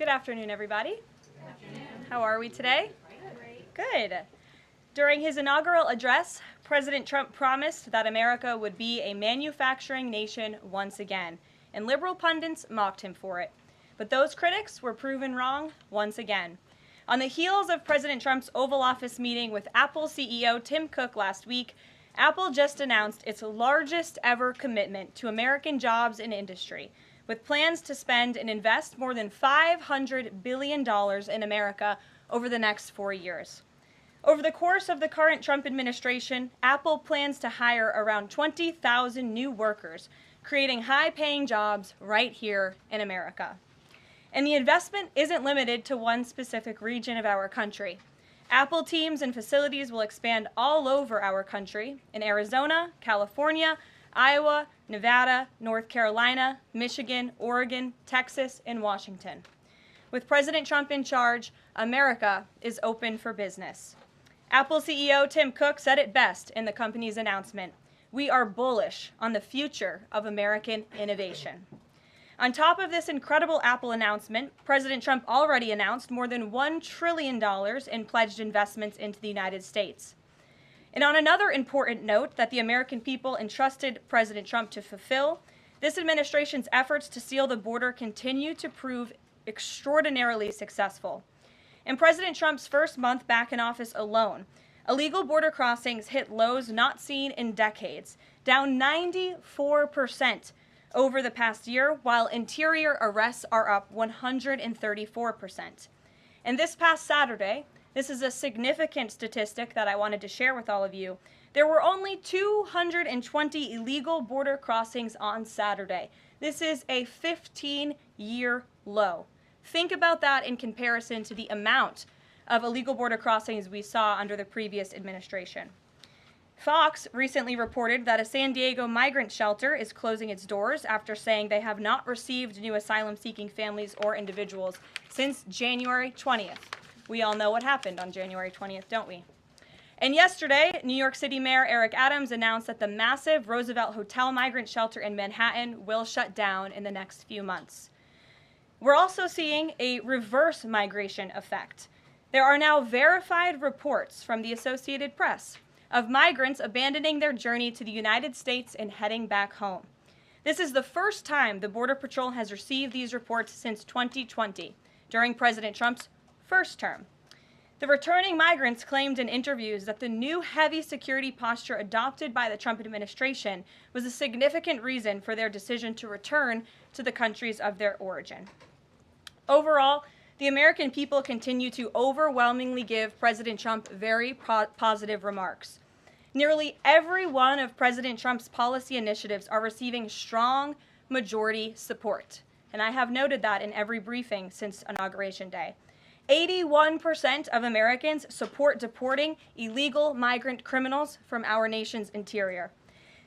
Good afternoon, everybody. Good afternoon. How are we today? Good. During his inaugural address, President Trump promised that America would be a manufacturing nation once again, and liberal pundits mocked him for it. But those critics were proven wrong once again. On the heels of President Trump's Oval Office meeting with Apple CEO Tim Cook last week, Apple just announced its largest ever commitment to American jobs and industry, with plans to spend and invest more than $500 billion in America over the next 4 years. Over the course of the current Trump administration, Apple plans to hire around 20,000 new workers, creating high-paying jobs right here in America. And the investment isn't limited to one specific region of our country. Apple teams and facilities will expand all over our country in Arizona, California, Iowa, Nevada, North Carolina, Michigan, Oregon, Texas, and Washington. With President Trump in charge, America is open for business. Apple CEO Tim Cook said it best in the company's announcement: "We are bullish on the future of American innovation." On top of this incredible Apple announcement, President Trump already announced more than $1 trillion in pledged investments into the United States. And on another important note that the American people entrusted President Trump to fulfill, this administration's efforts to seal the border continue to prove extraordinarily successful. In President Trump's first month back in office alone, illegal border crossings hit lows not seen in decades, down 94% over the past year, while interior arrests are up 134%. And this past Saturday, this is a significant statistic that I wanted to share with all of you, there were only 220 illegal border crossings on Saturday. This is a 15-year low. Think about that in comparison to the amount of illegal border crossings we saw under the previous administration. Fox recently reported that a San Diego migrant shelter is closing its doors after saying they have not received new asylum-seeking families or individuals since January 20th. We all know what happened on January 20th, don't we? And yesterday, New York City Mayor Eric Adams announced that the massive Roosevelt Hotel migrant shelter in Manhattan will shut down in the next few months. We're also seeing a reverse migration effect. There are now verified reports from the Associated Press of migrants abandoning their journey to the United States and heading back home. This is the first time the Border Patrol has received these reports since 2020, during President Trump's first term. The returning migrants claimed in interviews that the new heavy security posture adopted by the Trump administration was a significant reason for their decision to return to the countries of their origin. Overall, the American people continue to overwhelmingly give President Trump very positive remarks. Nearly every one of President Trump's policy initiatives are receiving strong majority support, and I have noted that in every briefing since Inauguration Day. 81% of Americans support deporting illegal migrant criminals from our nation's interior.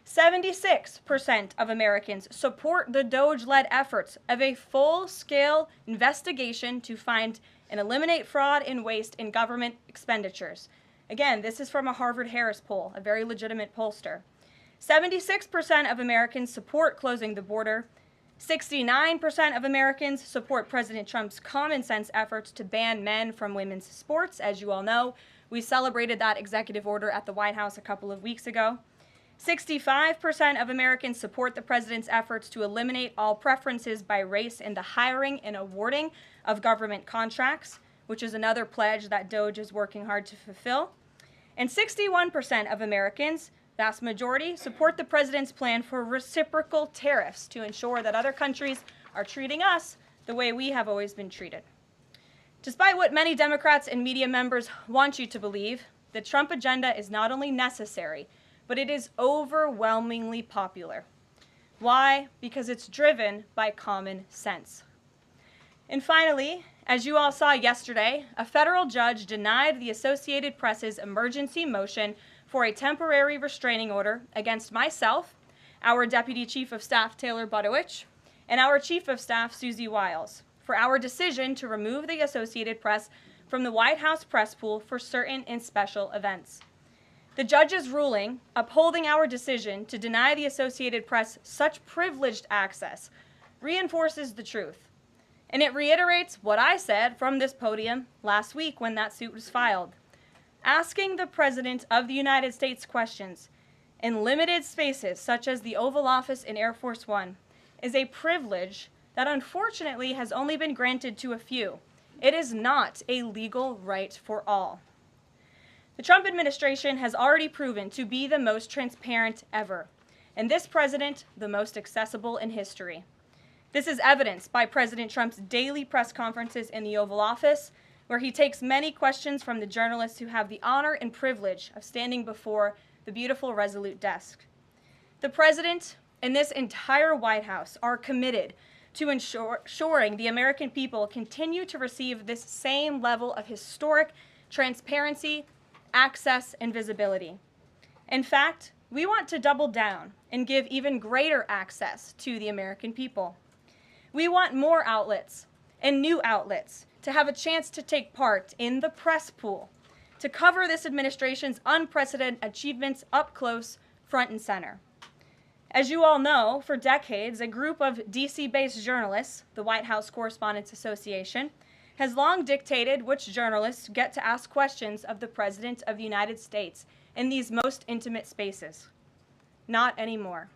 76% of Americans support the DOJ-led efforts of a full-scale investigation to find and eliminate fraud and waste in government expenditures. Again, this is from a Harvard-Harris poll, a very legitimate pollster. 76% of Americans support closing the border. 69% of Americans support President Trump's common-sense efforts to ban men from women's sports. As you all know, we celebrated that executive order at the White House a couple of weeks ago. 65% of Americans support the president's efforts to eliminate all preferences by race in the hiring and awarding of government contracts, which is another pledge that DOJ is working hard to fulfill. And 61% of Americans, vast majority, support the president's plan for reciprocal tariffs to ensure that other countries are treating us the way we have always been treated. Despite what many Democrats and media members want you to believe, the Trump agenda is not only necessary, but it is overwhelmingly popular. Why? Because it's driven by common sense. And finally, as you all saw yesterday, a federal judge denied the Associated Press's emergency motion for a temporary restraining order against myself, our Deputy Chief of Staff Taylor Budowich, and our Chief of Staff Susie Wiles for our decision to remove the Associated Press from the White House press pool for certain and special events. The judge's ruling, upholding our decision to deny the Associated Press such privileged access, reinforces the truth. And it reiterates what I said from this podium last week when that suit was filed. Asking the President of the United States questions in limited spaces, such as the Oval Office in Air Force One, is a privilege that unfortunately has only been granted to a few. It is not a legal right for all. The Trump administration has already proven to be the most transparent ever, and this president, the most accessible in history. This is evidenced by President Trump's daily press conferences in the Oval Office, where he takes many questions from the journalists who have the honor and privilege of standing before the beautiful Resolute desk. The president and this entire White House are committed to ensuring the American people continue to receive this same level of historic transparency, access, and visibility. In fact, we want to double down and give even greater access to the American people. We want more outlets and new outlets to have a chance to take part in the press pool, to cover this administration's unprecedented achievements up close, front and center. As you all know, for decades, a group of DC-based journalists, the White House Correspondents Association, has long dictated which journalists get to ask questions of the President of the United States in these most intimate spaces. Not anymore.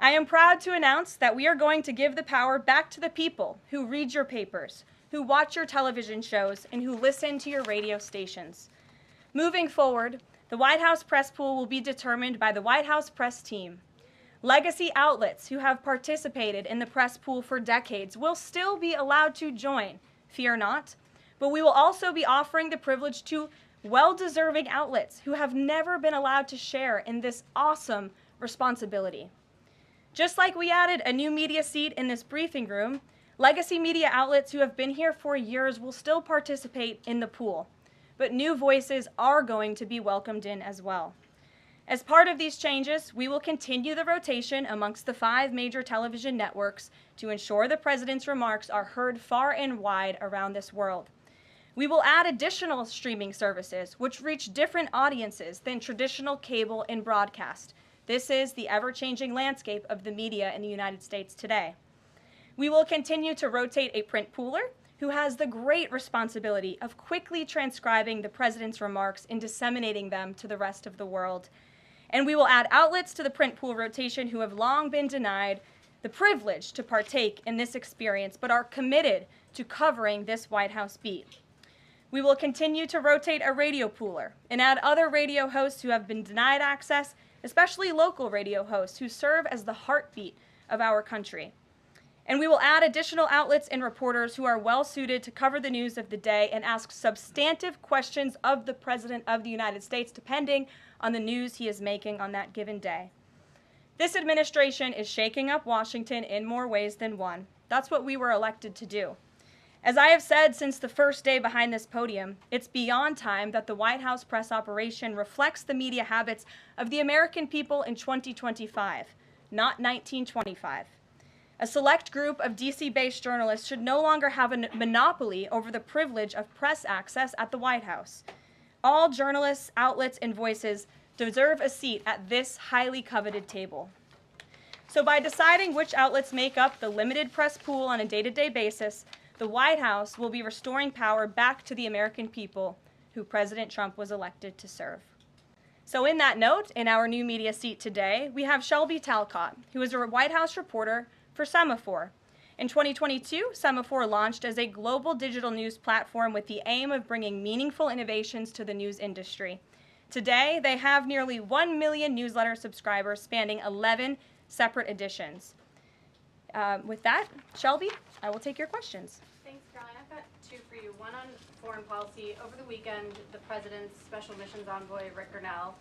I am proud to announce that we are going to give the power back to the people who read your papers, who watch your television shows, and who listen to your radio stations. Moving forward, the White House press pool will be determined by the White House press team. Legacy outlets who have participated in the press pool for decades will still be allowed to join, fear not, but we will also be offering the privilege to well-deserving outlets who have never been allowed to share in this awesome responsibility. Just like we added a new media seat in this briefing room, legacy media outlets who have been here for years will still participate in the pool, but new voices are going to be welcomed in as well. As part of these changes, we will continue the rotation amongst the 5 major television networks to ensure the President's remarks are heard far and wide around this world. We will add additional streaming services which reach different audiences than traditional cable and broadcast. This is the ever-changing landscape of the media in the United States today. We will continue to rotate a print pooler who has the great responsibility of quickly transcribing the President's remarks and disseminating them to the rest of the world. And we will add outlets to the print pool rotation who have long been denied the privilege to partake in this experience, but are committed to covering this White House beat. We will continue to rotate a radio pooler and add other radio hosts who have been denied access, especially local radio hosts who serve as the heartbeat of our country. And we will add additional outlets and reporters who are well-suited to cover the news of the day and ask substantive questions of the President of the United States, depending on the news he is making on that given day. This administration is shaking up Washington in more ways than one. That's what we were elected to do. As I have said since the first day behind this podium, it's beyond time that the White House press operation reflects the media habits of the American people in 2025, not 1925. A select group of DC-based journalists should no longer have a monopoly over the privilege of press access at the White House. All journalists, outlets, and voices deserve a seat at this highly coveted table. So by deciding which outlets make up the limited press pool on a day-to-day basis, the White House will be restoring power back to the American people who President Trump was elected to serve. So in that note, in our new media seat today, we have Shelby Talcott, who is a White House reporter for Semaphore. In 2022, Semaphore launched as a global digital news platform with the aim of bringing meaningful innovations to the news industry. Today, they have nearly 1 million newsletter subscribers spanning 11 separate editions. With that, Shelby, I will take your questions. Thanks, Caroline. I've got 2 for you. One on foreign policy. Over the weekend, the President's Special Missions Envoy, Rick Grenell,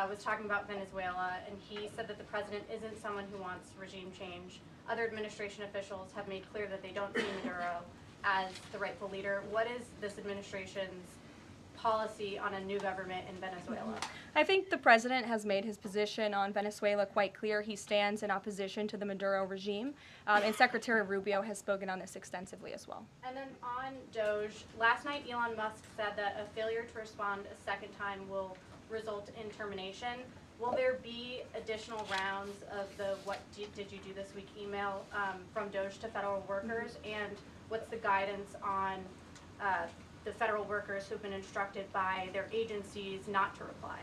was talking about Venezuela, and he said that the President isn't someone who wants regime change. Other administration officials have made clear that they don't see Maduro as the rightful leader. What is this administration's policy on a new government in Venezuela? I think the President has made his position on Venezuela quite clear. He stands in opposition to the Maduro regime, and Secretary Rubio has spoken on this extensively as well. And then on Doge, last night Elon Musk said that a failure to respond a second time will result in termination. Will there be additional rounds of the did you do this week email from DOJ to federal workers? And what's the guidance on the federal workers who've been instructed by their agencies not to reply?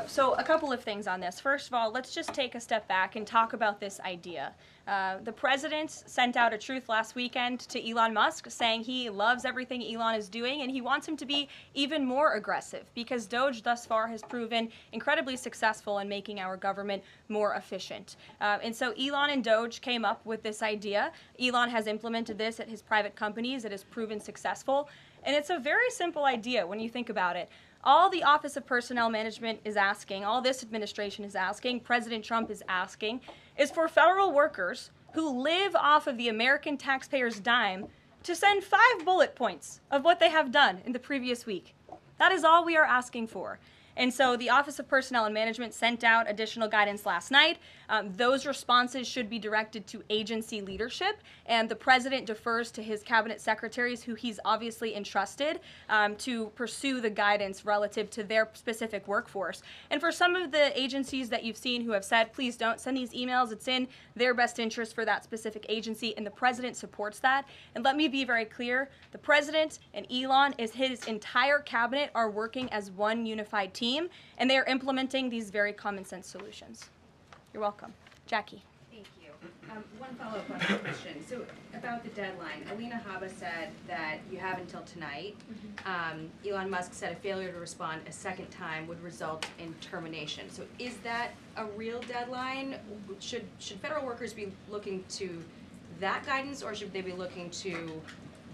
So a couple of things on this. First of all, let's just take a step back and talk about this idea. The president sent out a truth last weekend to Elon Musk saying he loves everything Elon is doing and he wants him to be even more aggressive because DOJ thus far has proven incredibly successful in making our government more efficient. And so Elon and DOJ came up with this idea. Elon has implemented this at his private companies. It has proven successful. And it's a very simple idea when you think about it. All the Office of Personnel Management is asking, all this administration is asking, President Trump is asking, is for federal workers who live off of the American taxpayer's dime to send 5 bullet points of what they have done in the previous week. That is all we are asking for. And so the Office of Personnel and Management sent out additional guidance last night. Those responses should be directed to agency leadership, and the president defers to his cabinet secretaries, who he's obviously entrusted to pursue the guidance relative to their specific workforce. And for some of the agencies that you've seen who have said, please don't send these emails, it's in their best interest for that specific agency, and the president supports that. And let me be very clear, the president and Elon, his entire cabinet are working as one unified team. And they are implementing these very common sense solutions. You're welcome. Jackie. Thank you. One follow-up on that question. So about the deadline, Alina Habba said that you have until tonight. Elon Musk said a failure to respond a second time would result in termination. So is that a real deadline? Should federal workers be looking to that guidance, or should they be looking to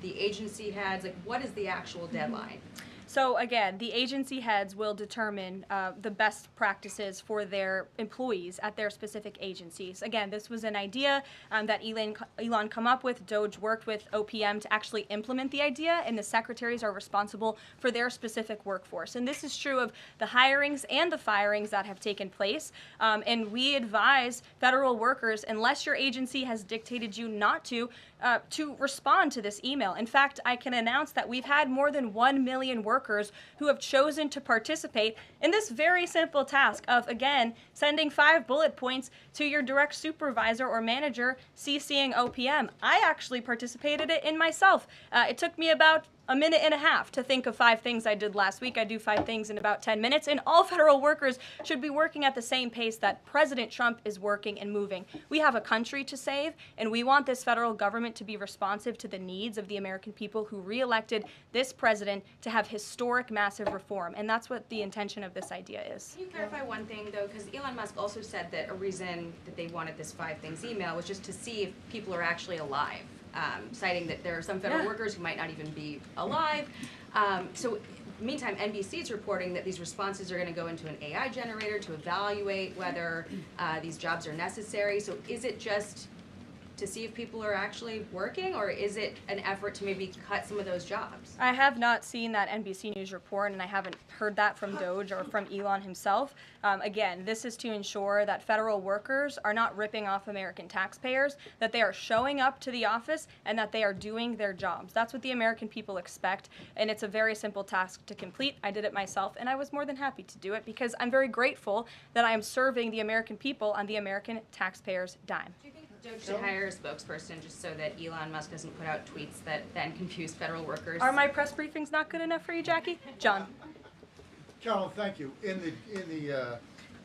the agency heads? Like, what is the actual deadline? So again, the agency heads will determine the best practices for their employees at their specific agencies. Again, this was an idea that Elon come up with. DOJ worked with OPM to actually implement the idea, and the secretaries are responsible for their specific workforce. And this is true of the hirings and the firings that have taken place. And we advise federal workers, unless your agency has dictated you not to respond to this email. In fact, I can announce that we've had more than 1 million workers who have chosen to participate in this very simple task of, again, sending 5 bullet points to your direct supervisor or manager, CCing OPM. I actually participated in myself. It took me about a minute and a half to think of 5 things I did last week. I do 5 things in about 10 minutes, and all federal workers should be working at the same pace that President Trump is working and moving. We have a country to save, and we want this federal government to be responsive to the needs of the American people who re-elected this president to have historic, massive reform, and that's what the intention of this idea is. Can you clarify one thing, though? Because Elon Musk also said that a reason that they wanted this 5 things email was just to see if people are actually alive. Citing that there are some federal workers who might not even be alive. So meantime, NBC is reporting that these responses are going to go into an AI generator to evaluate whether these jobs are necessary. So is it just to see if people are actually working, or is it an effort to maybe cut some of those jobs? I have not seen that NBC News report, and I haven't heard that from DOJ or from Elon himself. Again, this is to ensure that federal workers are not ripping off American taxpayers, that they are showing up to the office, and that they are doing their jobs. That's what the American people expect, and it's a very simple task to complete. I did it myself, and I was more than happy to do it because I'm very grateful that I am serving the American people on the American taxpayers' dime. Do you think DOJ should hire a spokesperson just so that Elon Musk doesn't put out tweets that then confuse federal workers? Are my press briefings not good enough for you, Jackie? John. Caroline, thank you. In the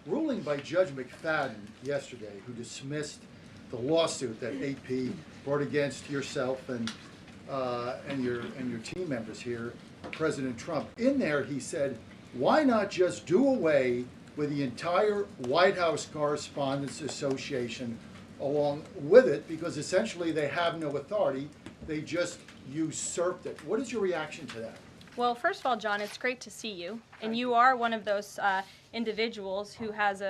ruling by Judge McFadden yesterday, who dismissed the lawsuit that AP brought against yourself and your team members here, President Trump, in there he said, why not just do away with the entire White House Correspondents Association along with it, because essentially they have no authority, they just usurped it. What is your reaction to that? Well, first of all, John, it's great to see you. And you are one of those individuals who has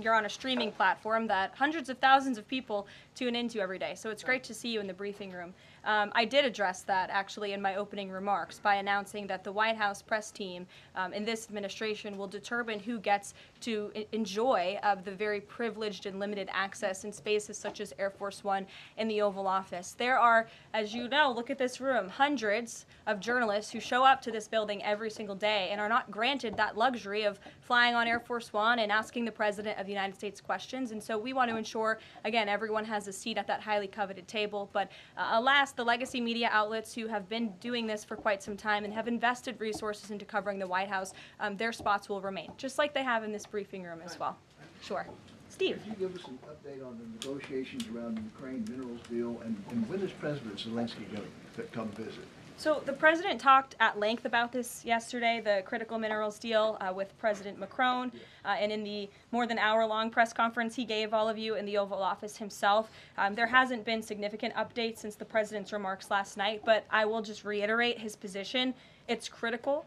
you're on a streaming platform that hundreds of thousands of people tune into every day. So it's great to see you in the briefing room. I did address that actually in my opening remarks by announcing that the White House press team in this administration will determine who gets to enjoy the very privileged and limited access in spaces such as Air Force One and the Oval Office. There are, as you know, look at this room, hundreds of journalists who show up to this building every single day and are not granted that luxury of flying on Air Force One and asking the President of the United States questions. And so we want to ensure, again, everyone has a seat at that highly coveted table. But alas, the legacy media outlets who have been doing this for quite some time and have invested resources into covering the White House, their spots will remain, just like they have in this briefing room as well. Sure. Steve. Could you give us an update on the negotiations around the Ukraine minerals deal, and when is President Zelensky going to come visit? So the president talked at length about this yesterday, the critical minerals deal with President Macron, and in the more than hour-long press conference he gave all of you in the Oval Office himself. There hasn't been significant updates since the president's remarks last night, but I will just reiterate his position. It's critical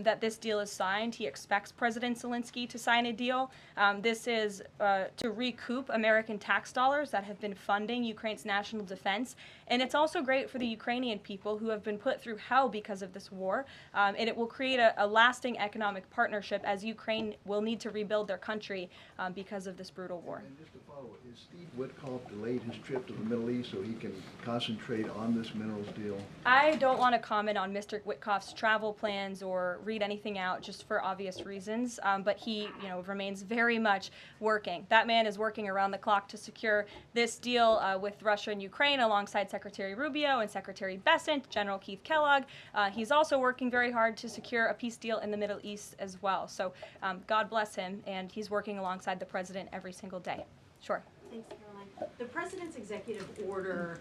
that this deal is signed. He expects President Zelensky to sign a deal. This is to recoup American tax dollars that have been funding Ukraine's national defense. And it's also great for the Ukrainian people who have been put through hell because of this war. And it will create a lasting economic partnership as Ukraine will need to rebuild their country because of this brutal war. And just to follow, is Steve Witkoff delayed his trip to the Middle East so he can concentrate on this minerals deal? I don't want to comment on Mr. Witkoff's travel plans or read anything out just for obvious reasons, but he, remains very much working. That man is working around the clock to secure this deal with Russia and Ukraine alongside Secretary Rubio and Secretary Bessent, General Keith Kellogg. He's also working very hard to secure a peace deal in the Middle East as well. So God bless him, and he's working alongside the president every single day. Sure. Thanks, Caroline. The president's executive order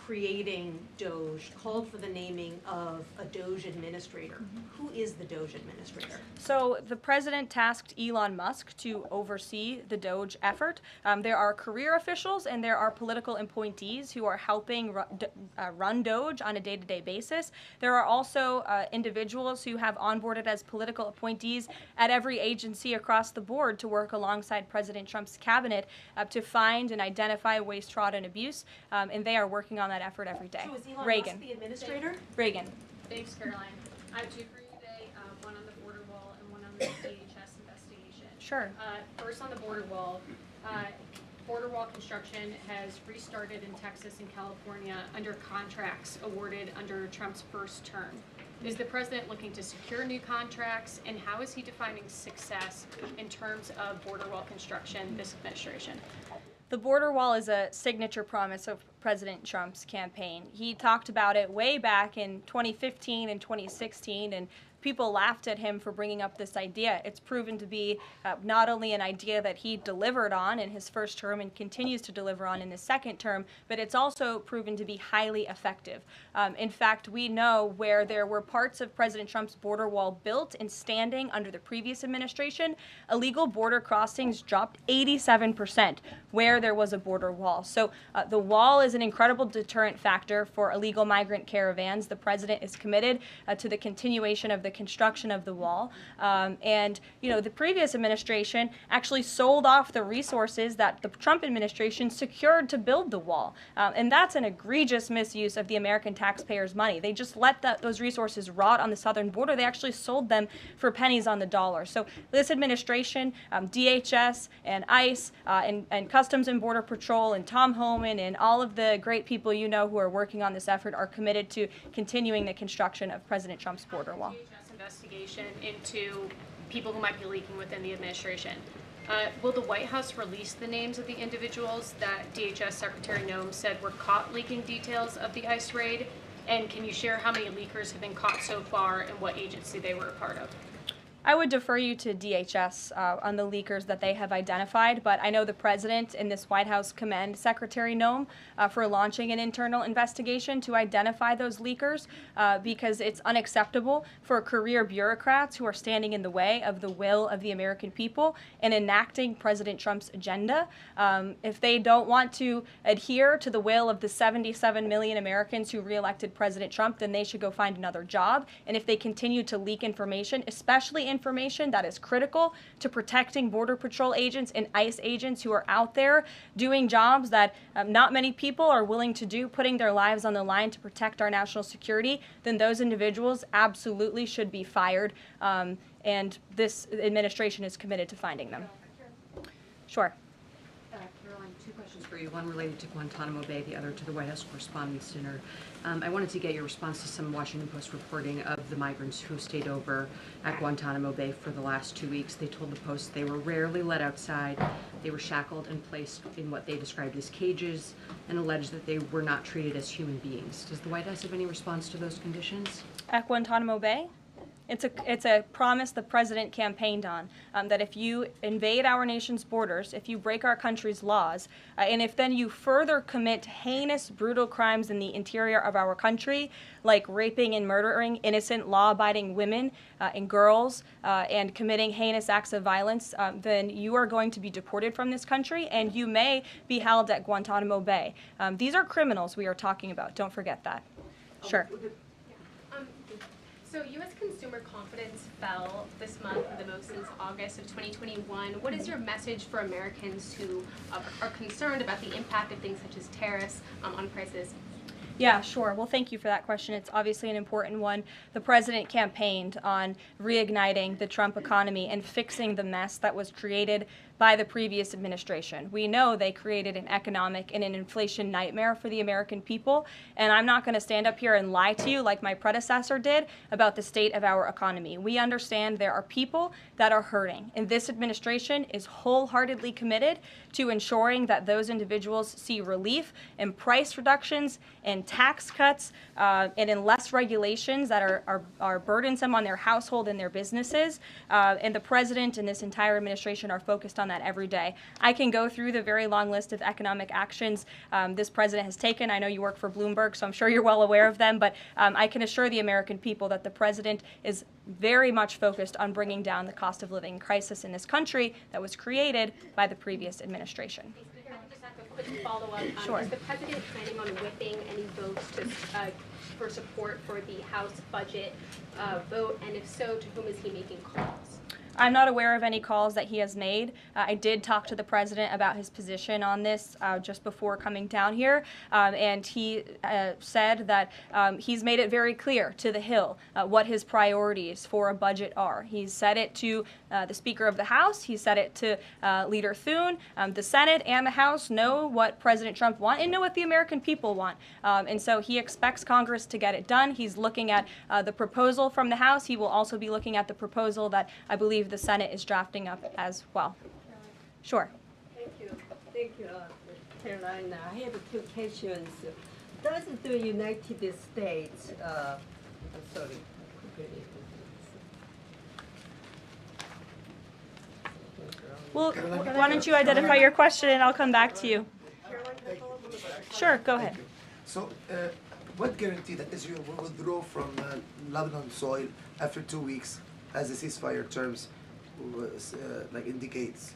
creating DOGE called for the naming of a DOGE administrator. Who is the DOGE administrator? So the president tasked Elon Musk to oversee the DOGE effort. There are career officials and there are political appointees who are helping run DOGE on a day-to-day basis. There are also individuals who have onboarded as political appointees at every agency across the board to work alongside President Trump's cabinet to find and identify waste, fraud, and abuse, and they are working on that effort every day. So is Elon Reagan. Musk the administrator? Reagan. Thanks, Caroline. I have two for you today, one on the border wall and one on the DHS investigation. Sure. First on the border wall construction has restarted in Texas and California under contracts awarded under Trump's first term. Is the president looking to secure new contracts, and how is he defining success in terms of border wall construction this administration? The border wall is a signature promise of President Trump's campaign. He talked about it way back in 2015 and 2016, and people laughed at him for bringing up this idea. It's proven to be not only an idea that he delivered on in his first term and continues to deliver on in his second term, but it's also proven to be highly effective. In fact, we know where there were parts of President Trump's border wall built and standing under the previous administration, illegal border crossings dropped 87% where there was a border wall. So the wall is an incredible deterrent factor for illegal migrant caravans. The president is committed to the continuation of the construction of the wall. And the previous administration actually sold off the resources that the Trump administration secured to build the wall. And that's an egregious misuse of the American taxpayers' money. They just let those resources rot on the southern border. They actually sold them for pennies on the dollar. So this administration, DHS and ICE and Customs and Border Patrol and Tom Homan and all of the great people who are working on this effort are committed to continuing the construction of President Trump's border wall. DHS investigation into people who might be leaking within the administration. Will the White House release the names of the individuals that DHS Secretary Noem said were caught leaking details of the ICE raid? And can you share how many leakers have been caught so far and what agency they were a part of? I would defer you to DHS on the leakers that they have identified, but I know the president and this White House commend Secretary Noem for launching an internal investigation to identify those leakers because it's unacceptable for career bureaucrats who are standing in the way of the will of the American people and enacting President Trump's agenda. If they don't want to adhere to the will of the 77 million Americans who reelected President Trump, then they should go find another job. And if they continue to leak information, especially information that is critical to protecting Border Patrol agents and ICE agents who are out there doing jobs that not many people are willing to do, putting their lives on the line to protect our national security, then those individuals absolutely should be fired. And this administration is committed to finding them. Sure. Karoline, two questions for you. One related to Guantanamo Bay, the other to the White House Correspondents' Dinner. I wanted to get your response to some Washington Post reporting of the migrants who stayed over at Guantanamo Bay for the last 2 weeks. They told the Post they were rarely let outside. They were shackled and placed in what they described as cages and alleged that they were not treated as human beings. Does the White House have any response to those conditions? At Guantanamo Bay? It's a promise the president campaigned on, that if you invade our nation's borders, if you break our country's laws, and if then you further commit heinous, brutal crimes in the interior of our country, like raping and murdering innocent, law-abiding women and girls, and committing heinous acts of violence, then you are going to be deported from this country, and you may be held at Guantanamo Bay. These are criminals we are talking about. Don't forget that. Sure. So U.S. consumer confidence fell this month the most since August of 2021. What is your message for Americans who are concerned about the impact of things such as tariffs on prices? Yeah, sure. Well, thank you for that question. It's obviously an important one. The president campaigned on reigniting the Trump economy and fixing the mess that was created by the previous administration. We know they created an economic and an inflation nightmare for the American people, and I'm not going to stand up here and lie to you like my predecessor did about the state of our economy. We understand there are people that are hurting, and this administration is wholeheartedly committed to ensuring that those individuals see relief and price reductions and tax cuts and in less regulations that are burdensome on their household and their businesses. And the president and this entire administration are focused on that every day. I can go through the very long list of economic actions this president has taken. I know you work for Bloomberg, so I'm sure you're well aware of them, but I can assure the American people that the president is very much focused on bringing down the cost of living crisis in this country that was created by the previous administration. If I could just ask a quick follow-up. Sure. Is the president planning on whipping any votes for support for the House budget vote? And if so, to whom is he making calls? I'm not aware of any calls that he has made. I did talk to the president about his position on this just before coming down here, and he said that he's made it very clear to the Hill what his priorities for a budget are. He's said it to the Speaker of the House. He said it to Leader Thune. The Senate and the House know what President Trump wants and know what the American people want. And so he expects Congress to get it done. He's looking at the proposal from the House. He will also be looking at the proposal that I believe the Senate is drafting up as well. Sure. Thank you, Caroline. I have two questions. Does the United States, sorry. Well, why don't you identify your question and I'll come back to you. Sure, go ahead. So, what guarantee that Israel will withdraw from Lebanon soil after 2 weeks, as the ceasefire terms indicates?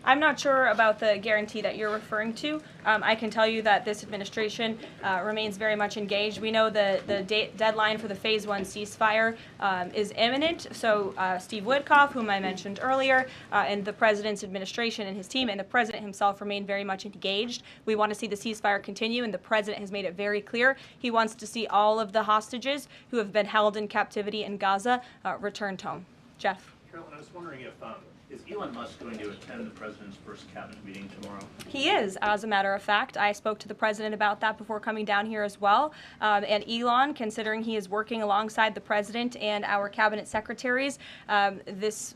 I'm not sure about the guarantee that you're referring to. I can tell you that this administration remains very much engaged. We know the deadline for the Phase 1 ceasefire is imminent. So Steve Witkoff, whom I mentioned earlier, and the president's administration and his team and the president himself remain very much engaged. We want to see the ceasefire continue, and the president has made it very clear he wants to see all of the hostages who have been held in captivity in Gaza returned home. Jeff. Caroline, I was wondering if is Elon Musk going to attend the president's first cabinet meeting tomorrow? He is, as a matter of fact. I spoke to the president about that before coming down here as well. And Elon, considering he is working alongside the president and our cabinet secretaries, this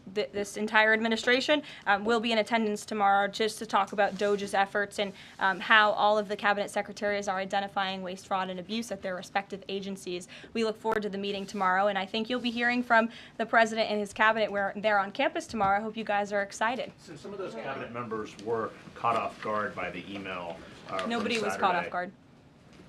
entire administration will be in attendance tomorrow just to talk about DOJ's efforts and how all of the cabinet secretaries are identifying waste, fraud, and abuse at their respective agencies. We look forward to the meeting tomorrow, and I think you'll be hearing from the president and his cabinet where they're on campus tomorrow. I hope you guys are excited. Since some of those cabinet members were caught off guard by the email Nobody from was caught Saturday, off guard.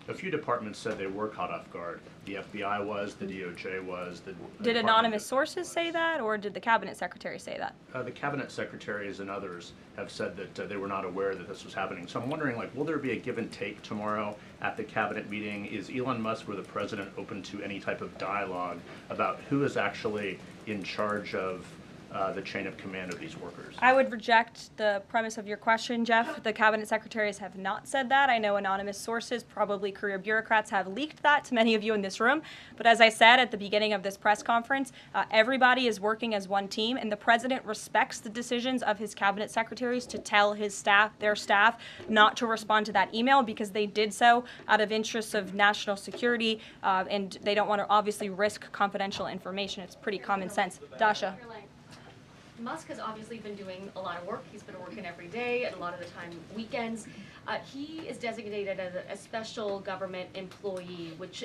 A few departments said they were caught off guard. The FBI was, the DOJ was. Did anonymous sources say that, or did the cabinet secretary say that? The cabinet secretaries and others have said that they were not aware that this was happening. So I'm wondering, will there be a give and take tomorrow at the cabinet meeting? Is Elon Musk or the president open to any type of dialogue about who is actually in charge of the chain of command of these workers? I would reject the premise of your question, Jeff. The cabinet secretaries have not said that. I know anonymous sources, probably career bureaucrats, have leaked that to many of you in this room. But as I said at the beginning of this press conference, everybody is working as one team, and the president respects the decisions of his cabinet secretaries to tell his staff, their staff, not to respond to that email because they did so out of interests of national security, and they don't want to obviously risk confidential information. It's pretty common sense. Dasha. Musk has obviously been doing a lot of work. He's been working every day, and a lot of the time weekends. He is designated as a special government employee, which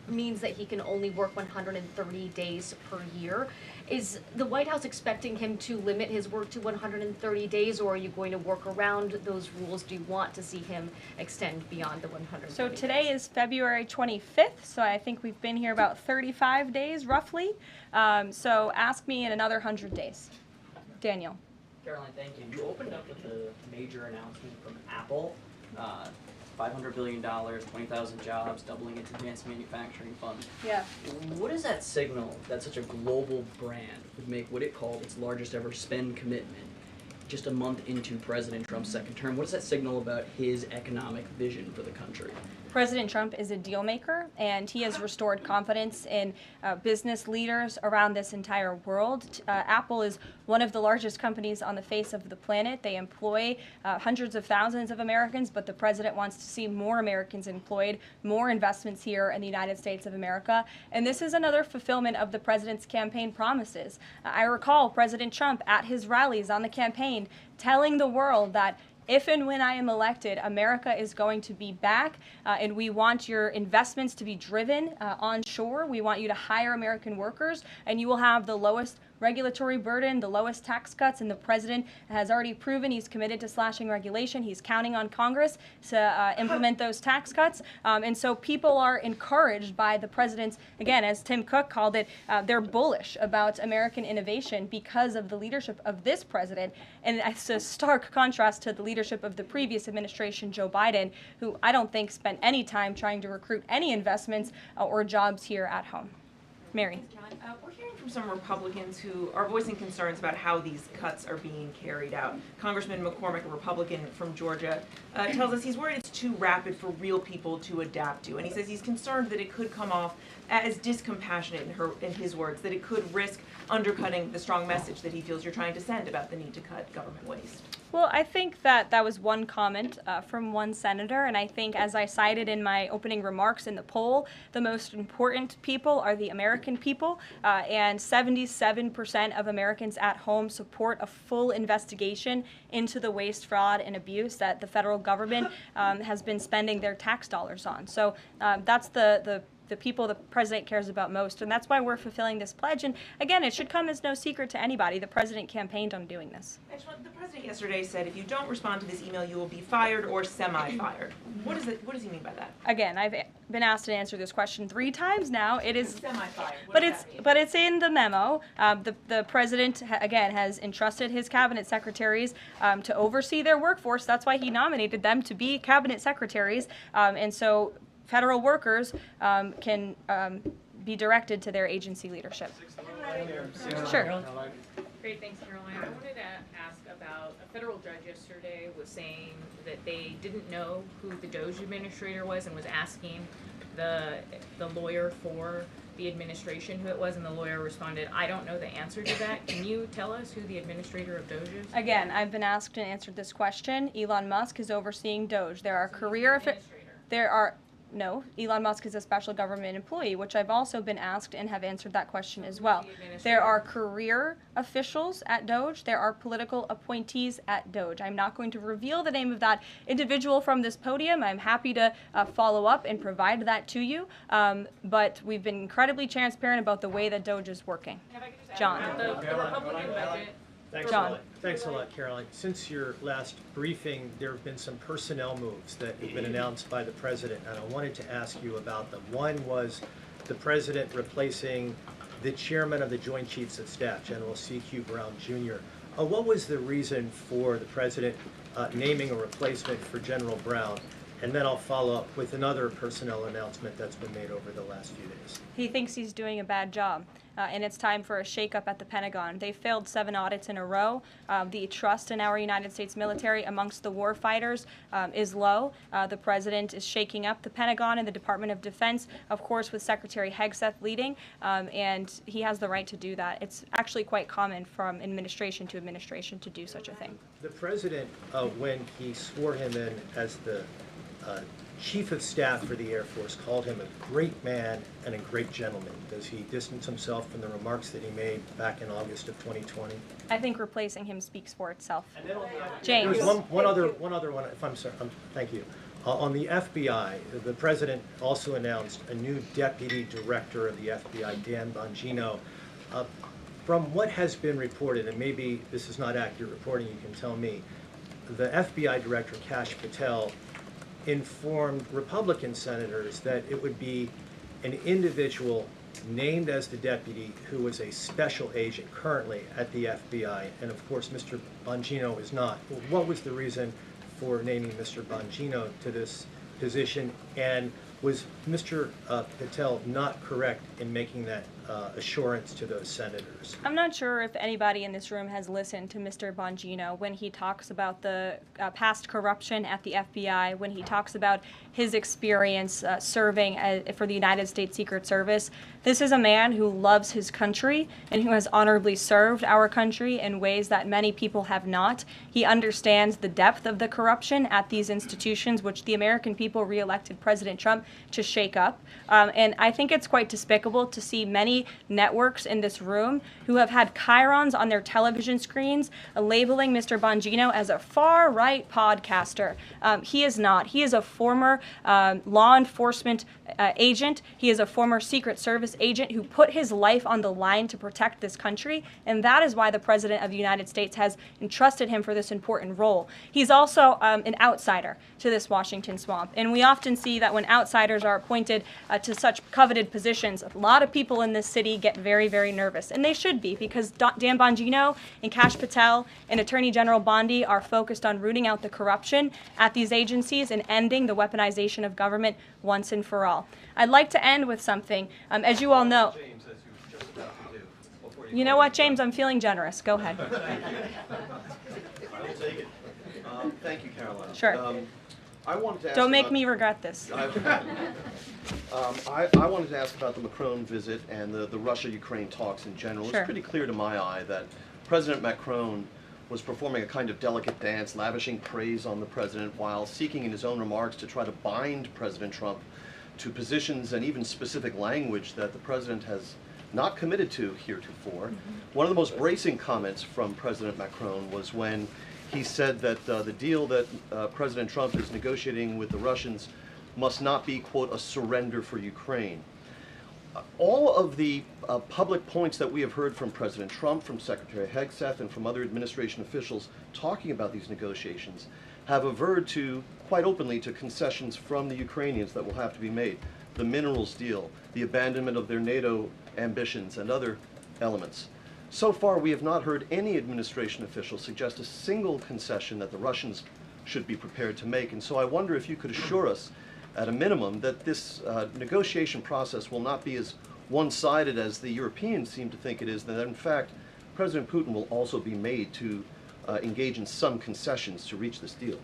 means that he can only work 130 days per year. Is the White House expecting him to limit his work to 130 days, or are you going to work around those rules? Do you want to see him extend beyond the 130 So days? today is February 25th, so I think we've been here about 35 days roughly. So ask me in another 100 days. Daniel. Karoline, thank you. You opened up with a major announcement from Apple, $500 billion, 20,000 jobs, doubling its advanced manufacturing fund. Yeah. What does that signal that such a global brand would make what it called its largest ever spend commitment just a month into President Trump's second term? What does that signal about his economic vision for the country? President Trump is a deal maker, and he has restored confidence in business leaders around this entire world. Apple is one of the largest companies on the face of the planet. They employ hundreds of thousands of Americans, but the president wants to see more Americans employed, more investments here in the United States of America. And this is another fulfillment of the president's campaign promises. I recall President Trump at his rallies on the campaign telling the world that if and when I am elected, America is going to be back, and we want your investments to be driven onshore. We want you to hire American workers, and you will have the lowest regulatory burden, the lowest tax cuts, and the president has already proven he's committed to slashing regulation. He's counting on Congress to implement those tax cuts. And so people are encouraged by the president's, again, as Tim Cook called it, they're bullish about American innovation because of the leadership of this president. And it's a stark contrast to the leadership of the previous administration, Joe Biden, who I don't think spent any time trying to recruit any investments or jobs here at home. Mary. We're hearing from some Republicans who are voicing concerns about how these cuts are being carried out. Congressman McCormick, a Republican from Georgia, tells us he's worried it's too rapid for real people to adapt to. And he says he's concerned that it could come off as discompassionate, in his words, that it could risk undercutting the strong message that he feels you're trying to send about the need to cut government waste. Well, I think that was one comment from one senator, and I think, as I cited in my opening remarks in the poll, the most important people are the American people, and 77% of Americans at home support a full investigation into the waste, fraud, and abuse that the federal government has been spending their tax dollars on. So that's the people the president cares about most, and that's why we're fulfilling this pledge. And again, it should come as no secret to anybody. The president campaigned on doing this. The president yesterday said if you don't respond to this email, you will be fired or semi-fired. What does he mean by that? Again, I've been asked to answer this question 3 times now. It is semi-fired. But it's in the memo. The president again has entrusted his cabinet secretaries to oversee their workforce. That's why he nominated them to be cabinet secretaries, and so federal workers can be directed to their agency leadership. Sure. Great, thanks, Caroline. I wanted to ask about a federal judge yesterday was saying that they didn't know who the DOJ administrator was and was asking the lawyer for the administration who it was, and the lawyer responded, I don't know the answer to that. Can you tell us who the administrator of DOJ is? Again, I've been asked and answered this question. Elon Musk is overseeing DOJ. There are No, Elon Musk is a special government employee, which I've also been asked and have answered that question as well. There are career officials at DOJ. There are political appointees at DOJ. I'm not going to reveal the name of that individual from this podium. I'm happy to follow up and provide that to you. But we've been incredibly transparent about the way that DOJ is working. John. The Republican budget. Thanks a lot, Caroline. Since your last briefing, there have been some personnel moves that have been announced by the president, and I wanted to ask you about them. One was the president replacing the chairman of the Joint Chiefs of Staff, General C.Q. Brown, Jr. What was the reason for the president naming a replacement for General Brown? And then I'll follow up with another personnel announcement that's been made over the last few days. He thinks he's doing a bad job. and it's time for a shakeup at the Pentagon. They failed 7 audits in a row. The trust in our United States military amongst the war fighters is low. The president is shaking up the Pentagon and the Department of Defense, of course, with Secretary Hegseth leading, and he has the right to do that. It's actually quite common from administration to administration to do such a thing. The president, when he swore him in as the Chief of Staff for the Air Force, called him a great man and a great gentleman. Does he distance himself from the remarks that he made back in August of 2020? I think replacing him speaks for itself. James. James. One other one, if I'm sorry, thank you. On the FBI, the president also announced a new deputy director of the FBI, Dan Bongino. From what has been reported, and maybe this is not accurate reporting, you can tell me, the FBI director, Kash Patel, informed Republican senators that it would be an individual named as the deputy who was a special agent currently at the FBI, and of course Mr. Bongino is not. What was the reason for naming Mr. Bongino to this position, and was Mr. Patel not correct in making that assurance to those senators? I'm not sure if anybody in this room has listened to Mr. Bongino when he talks about the past corruption at the FBI, when he talks about his experience serving for the United States Secret Service. This is a man who loves his country and who has honorably served our country in ways that many people have not. He understands the depth of the corruption at these institutions, which the American people re-elected President Trump to shake up. And I think it's quite despicable to see many networks in this room who have had chyrons on their television screens labeling Mr. Bongino as a far-right podcaster. He is not. He is a former law enforcement agent. He is a former Secret Service agent who put his life on the line to protect this country, and that is why the President of the United States has entrusted him for this important role. He's also an outsider to this Washington swamp, and we often see that when outsiders are appointed to such coveted positions, a lot of people in this city get very, very nervous, and they should be, because Dan Bongino and Kash Patel and Attorney General Bondi are focused on rooting out the corruption at these agencies and ending the weaponization of government once and for all. I'd like to end with something. As you all know, James, as you were just about to do, before you know what, James? I'm feeling generous. Go ahead. I will take it. Thank you, Karoline. Sure. I wanted to ask Don't make about, me regret this. I wanted to ask about the Macron visit and the Russia-Ukraine talks in general. Sure. It's pretty clear to my eye that President Macron was performing a kind of delicate dance, lavishing praise on the president while seeking in his own remarks to try to bind President Trump to positions and even specific language that the president has not committed to heretofore. One of the most bracing comments from President Macron was when he said that the deal that President Trump is negotiating with the Russians must not be, quote, a surrender for Ukraine. All of the public points that we have heard from President Trump, from Secretary Hegseth, and from other administration officials talking about these negotiations have averred to, quite openly, to concessions from the Ukrainians that will have to be made. The minerals deal, the abandonment of their NATO ambitions, and other elements. So far, we have not heard any administration official suggest a single concession that the Russians should be prepared to make. And so I wonder if you could assure us, at a minimum, that this negotiation process will not be as one-sided as the Europeans seem to think it is, that in fact, President Putin will also be made to engage in some concessions to reach this deal.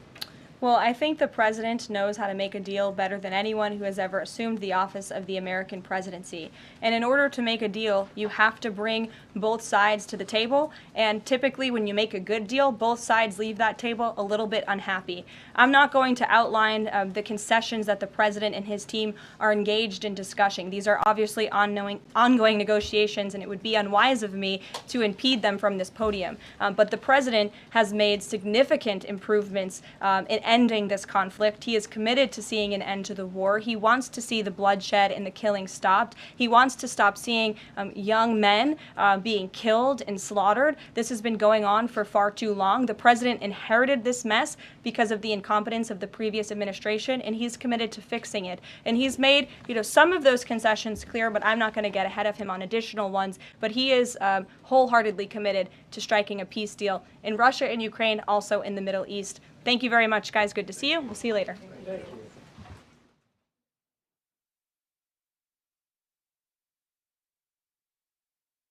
Well, I think the president knows how to make a deal better than anyone who has ever assumed the office of the American presidency. And in order to make a deal, you have to bring both sides to the table. And typically when you make a good deal, both sides leave that table a little bit unhappy. I'm not going to outline the concessions that the president and his team are engaged in discussing. These are obviously ongoing negotiations, and it would be unwise of me to impede them from this podium. But the president has made significant improvements in ending this conflict. He is committed to seeing an end to the war. He wants to see the bloodshed and the killing stopped. He wants to stop seeing young men being killed and slaughtered. This has been going on for far too long. The president inherited this mess because of the incompetence of the previous administration, and he's committed to fixing it. And he's made, some of those concessions clear, but I'm not going to get ahead of him on additional ones. But he is wholeheartedly committed to striking a peace deal in Russia and Ukraine, also in the Middle East. Thank you very much, guys. Good to see you. We'll see you later.